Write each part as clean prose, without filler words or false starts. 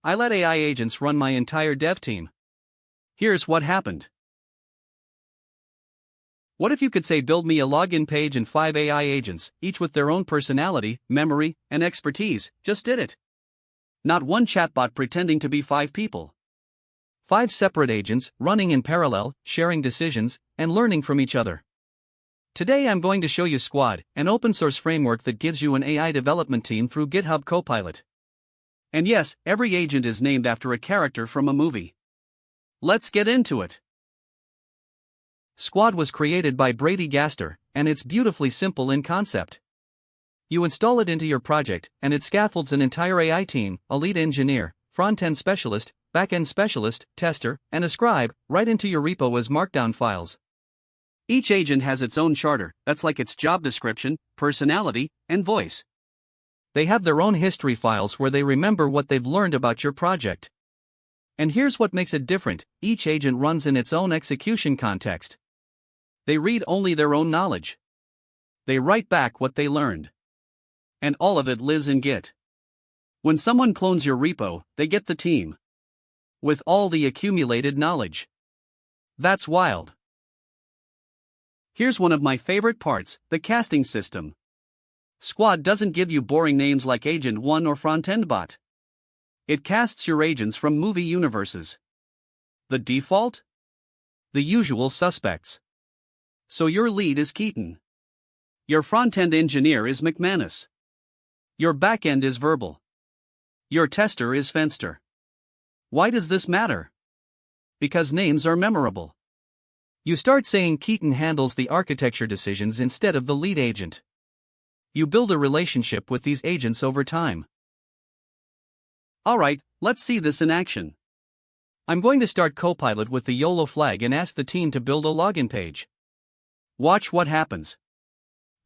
I let AI agents run my entire dev team. Here's what happened. What if you could say build me a login page and 5 AI agents, each with their own personality, memory, and expertise, just did it. Not one chatbot pretending to be 5 people. 5 separate agents, running in parallel, sharing decisions, and learning from each other. Today I'm going to show you Squad, an open-source framework that gives you an AI development team through GitHub Copilot. And yes, every agent is named after a character from a movie. Let's get into it. Squad was created by Brady Gaster, and it's beautifully simple in concept. You install it into your project, and it scaffolds an entire AI team, a lead engineer, front-end specialist, back-end specialist, tester, and a scribe, right into your repo as markdown files. Each agent has its own charter, that's like its job description, personality, and voice. They have their own history files where they remember what they've learned about your project. And here's what makes it different: each agent runs in its own execution context. They read only their own knowledge. They write back what they learned. And all of it lives in Git. When someone clones your repo, they get the team with all the accumulated knowledge. That's wild. Here's one of my favorite parts: the casting system. Squad doesn't give you boring names like Agent 1 or Frontend Bot. It casts your agents from movie universes. The default? The usual suspects. So your lead is Keaton. Your front-end engineer is McManus. Your back-end is Verbal. Your tester is Fenster. Why does this matter? Because names are memorable. You start saying Keaton handles the architecture decisions instead of the lead agent. You build a relationship with these agents over time. Alright, let's see this in action. I'm going to start Copilot with the YOLO flag and ask the team to build a login page. Watch what happens.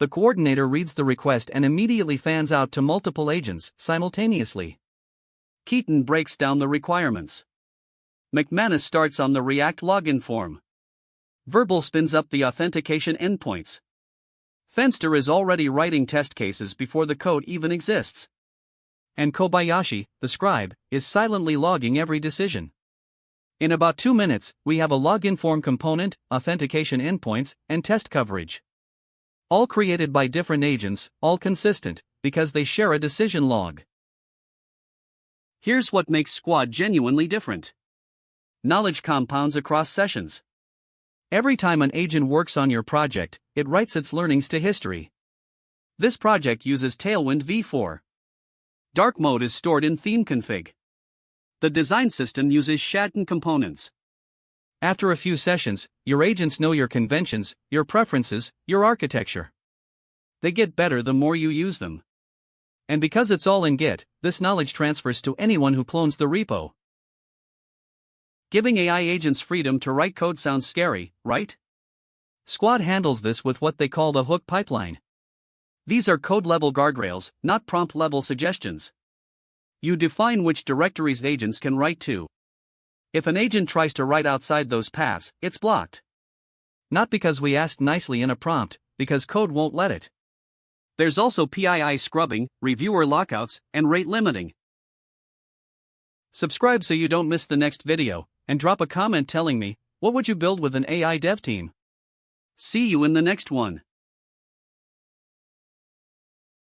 The coordinator reads the request and immediately fans out to multiple agents simultaneously. Keaton breaks down the requirements. McManus starts on the React login form. Verbal spins up the authentication endpoints. Fenster is already writing test cases before the code even exists. And Kobayashi, the scribe, is silently logging every decision. In about 2 minutes, we have a login form component, authentication endpoints, and test coverage. All created by different agents, all consistent, because they share a decision log. Here's what makes Squad genuinely different. Knowledge compounds across sessions. Every time an agent works on your project, it writes its learnings to history. This project uses Tailwind v4. Dark mode is stored in theme config. The design system uses Shadden components. After a few sessions, your agents know your conventions, your preferences, your architecture. They get better the more you use them. And because it's all in Git, this knowledge transfers to anyone who clones the repo. Giving AI agents freedom to write code sounds scary, right? Squad handles this with what they call the hook pipeline. These are code-level guardrails, not prompt-level suggestions. You define which directories agents can write to. If an agent tries to write outside those paths, it's blocked. Not because we asked nicely in a prompt, because code won't let it. There's also PII scrubbing, reviewer lockouts, and rate limiting. Subscribe so you don't miss the next video, and drop a comment telling me, what would you build with an AI dev team? See you in the next one.